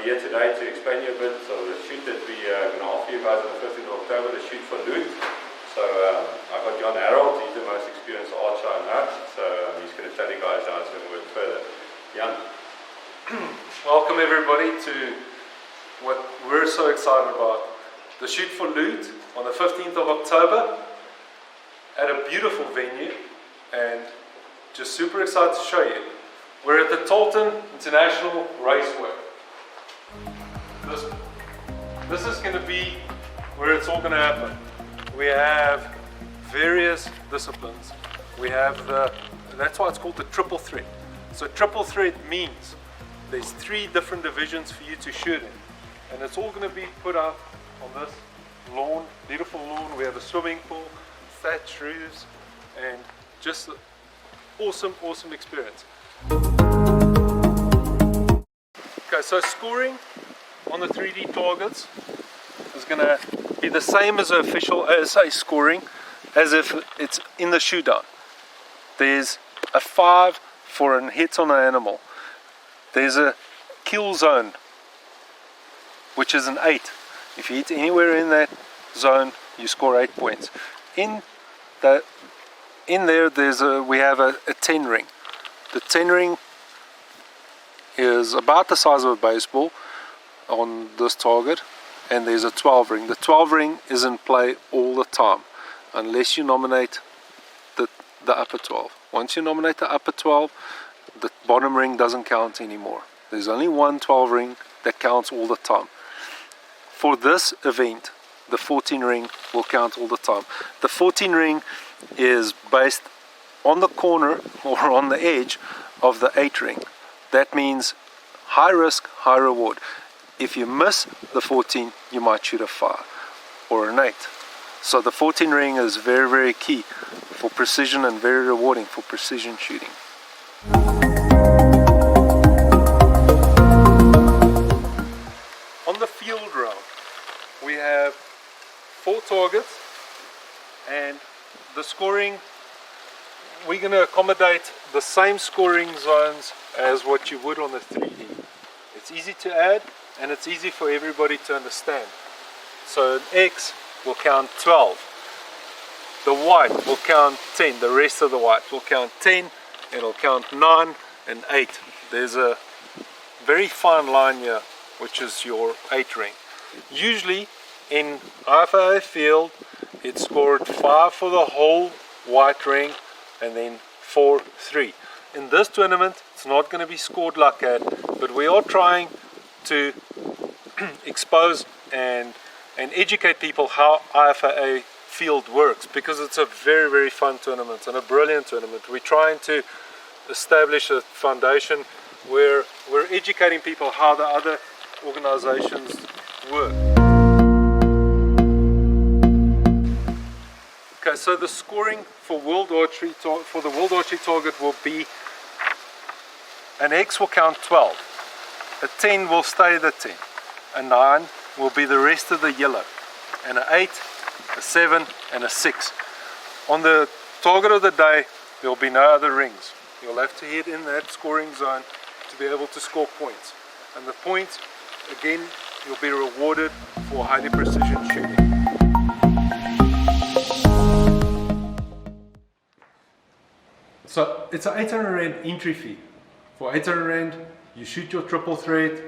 We're here today to explain you a bit of the shoot that we are going to offer you guys on the 15th of October, the Shoot for Loot. So I've got Jan Harold, he's the most experienced archer I know, so he's going to tell you guys how it's going to work further. Jan. Welcome everybody to what we're so excited about, the Shoot for Loot on the 15th of October at a beautiful venue, and just super excited to show you. We're at the Taunton International Raceway. This is going to be where it's all going to happen. We have various disciplines. We have that's why it's called the triple threat. So triple threat means there's 3 different divisions for you to shoot in. And it's all going to be put up on this lawn, beautiful lawn. We have a swimming pool, thatched roofs, and just an awesome, awesome experience. Okay, so scoring on the 3D targets is going to be the same as the official ASA scoring, as if it's in the shootout. There's a 5 for a hit on an animal. There's a kill zone, which is an 8. If you hit anywhere in that zone, you score 8 points. In there, we have a 10 ring. The 10 ring is about the size of a baseball on this target, and there's a 12 ring. The 12 ring is in play all the time unless you nominate the upper 12. Once you nominate the upper 12, the bottom ring doesn't count anymore. There's only one 12 ring that counts all the time. For this event, the 14 ring will count all the time. The 14 ring is based on the corner or on the edge of the 8 ring. That means high risk, high reward. If you miss the 14, you might shoot a 5 or an 8. So the 14 ring is very, very key for precision and very rewarding for precision shooting. On the field round, we have 4 targets, and the scoring, we're going to accommodate the same scoring zones as what you would on the 3D. It's easy to add, and it's easy for everybody to understand. So an X will count 12, the white will count 10, the rest of the white will count 10, it'll count 9 and 8. There's a very fine line here, which is your 8 ring. Usually in IFA field, it's scored 5 for the whole white ring and then 4, 3. In this tournament, it's not going to be scored like that, but we are trying to expose and educate people how IFA field works, because it's a very, very fun tournament and a brilliant tournament. We're trying to establish a foundation where we're educating people how the other organizations work. Okay, so the scoring for World Archery for the World Archery target will be an X will count 12. A 10 will stay the 10, a 9 will be the rest of the yellow, and an 8, a 7 and a 6. On the target of the day, there will be no other rings. You'll have to hit in that scoring zone to be able to score points. And the points, again, you'll be rewarded for highly precision shooting. So it's an 800 Rand entry fee. For 800 Rand, you shoot your triple threat,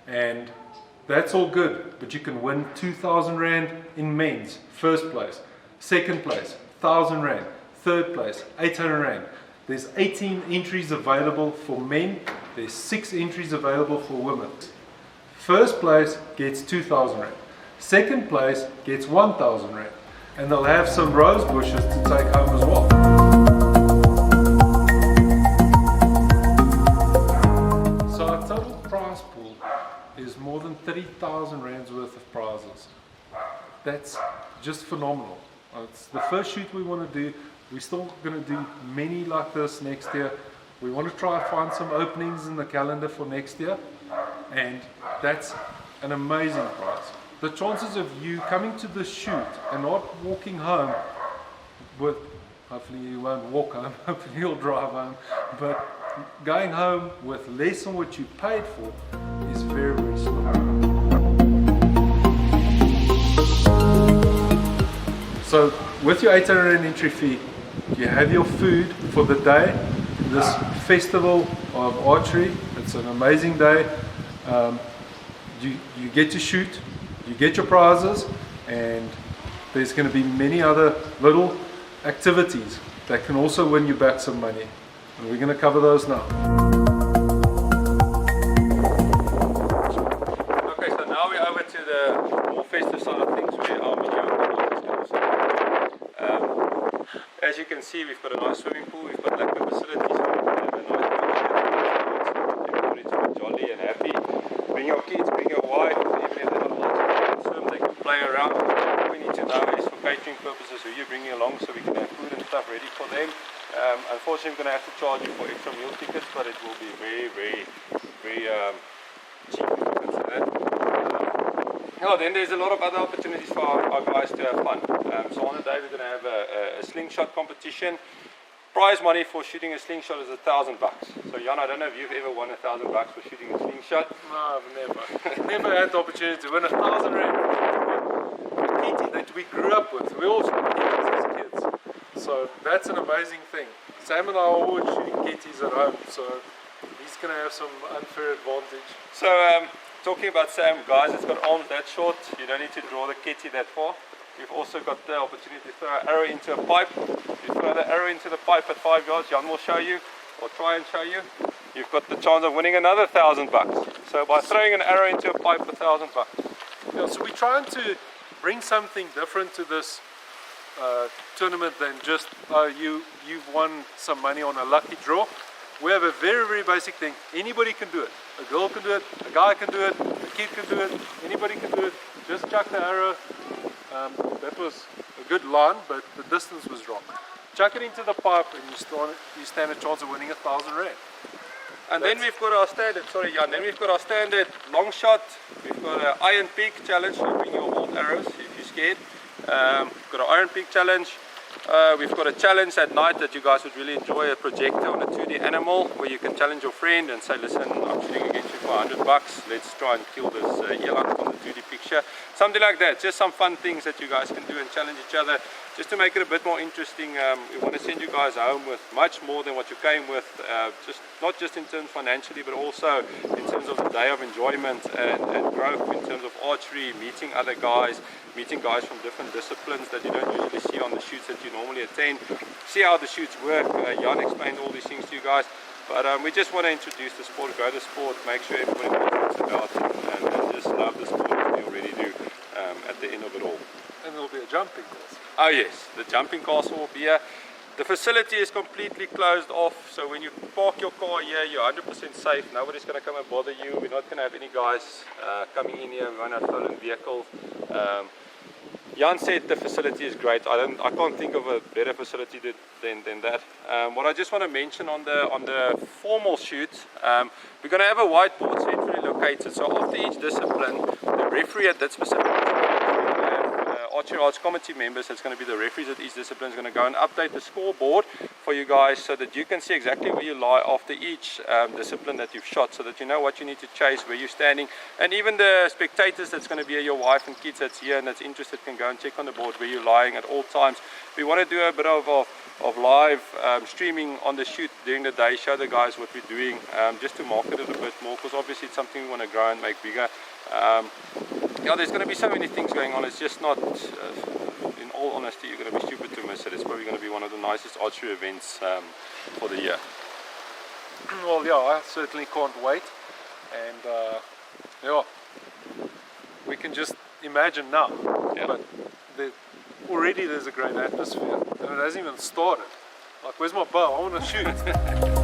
and that's all good, but you can win 2,000 Rand in men's, first place, second place, 1,000 Rand, third place, 800 Rand. There's 18 entries available for men, there's 6 entries available for women. First place gets 2,000 Rand, second place gets 1,000 Rand, and they'll have some rose bushes to take home as well. Is more than 30,000 Rands worth of prizes. That's just phenomenal. It's the first shoot we want to do. We're still going to do many like this next year. We want to try and find some openings in the calendar for next year, and that's an amazing prize. The chances of you coming to the shoot and not walking home with, hopefully you won't walk home, hopefully you'll drive home, but going home with less than what you paid for is very, very small. So with your 800 entry fee, you have your food for the day. This festival of archery, it's an amazing day. You get to shoot, you get your prizes, and there's going to be many other little activities that can also win you back some money. And we're going to cover those now. Okay, so now we're over to the more festive side of things where our video is also. As you can see, we've got a nice swimming pool, we've got liquor facilities, everybody's jolly and happy. Bring your kids, bring your wife, even if they don't want to swim, they can play around. What we need to know is for catering purposes who you're bringing along so we can have food and stuff ready for them. Unfortunately, we're going to have to charge you for extra meal tickets, but it will be very, very, very cheap if you consider that. Then there's a lot of other opportunities for our guys to have fun. So on the day we're going to have a slingshot competition. Prize money for shooting a slingshot is $1,000. So Jan, I don't know if you've ever won $1,000 for shooting a slingshot. No, I've never. Never had the opportunity to win 1,000 rand. A kitty that we grew up with. We all shot kitties as kids. So that's an amazing thing. Sam and I are always shooting kitties at home, so he's going to have some unfair advantage. So talking about Sam, guys, it's got arms that short. You don't need to draw the kitty that far. You've also got the opportunity to throw an arrow into a pipe. If you throw the arrow into the pipe at 5 yards, Jan will show you, or try and show you. You've got the chance of winning another $1,000. So by throwing an arrow into a pipe, $1,000. Yeah, so we're trying to bring something different to this tournament than just you've won some money on a lucky draw. We have a very, very basic thing. Anybody can do it. A girl can do it, a guy can do it, a kid can do it, anybody can do it. Just chuck the arrow. That was a good line, but the distance was wrong. Chuck it into the pipe and you stand a chance of winning 1,000 rand. And then we've got our standard, then we've got our standard long shot. We've got an iron peak challenge. You bring your old arrows if you're scared. We've got an iron peak challenge. We've got a challenge at night that you guys would really enjoy, a projector on a 2D animal where you can challenge your friend and say, listen, I'm shooting against you for $100, let's try and kill this eland on the 2D picture. Something like that, just some fun things that you guys can do and challenge each other, just to make it a bit more interesting. We want to send you guys home with much more than what you came with, not just in terms financially, but also in terms of the day of enjoyment and growth in terms of archery, meeting other guys, meeting guys from different disciplines that you don't usually see on the shoots that you normally attend, see how the shoots work. Jan explained all these things to you guys, but we just want to introduce the sport, grow the sport, make sure everybody knows about it, and just love the sport as we already do at the end of it all. And there'll be a jumping course. Oh yes, the jumping castle will be here. The facility is completely closed off, so when you park your car here, you're 100% safe. Nobody's going to come and bother you. We're not going to have any guys coming in here. We won't have stolen vehicles. Jan said the facility is great. I can't think of a better facility than that. What I just want to mention on the formal shoot, we're going to have a whiteboard centrally located. So after each discipline, the referee at that specific Archery Arts committee members, that's going to be the referees at each discipline, is going to go and update the scoreboard for you guys so that you can see exactly where you lie after each discipline that you've shot, so that you know what you need to chase, where you're standing. And even the spectators that's going to be here, your wife and kids that's here and that's interested, can go and check on the board where you're lying at all times. We want to do a bit of live streaming on the shoot during the day, show the guys what we're doing, just to market it a bit more, because obviously it's something we want to grow and make bigger. Yeah, there's going to be so many things going on. It's just not, in all honesty, you're going to be stupid to miss it. It's probably going to be one of the nicest archery events for the year. Well, yeah, I certainly can't wait. And yeah, we can just imagine now. Yeah. But already there's a great atmosphere, and it hasn't even started. Like, where's my bow? I want to shoot.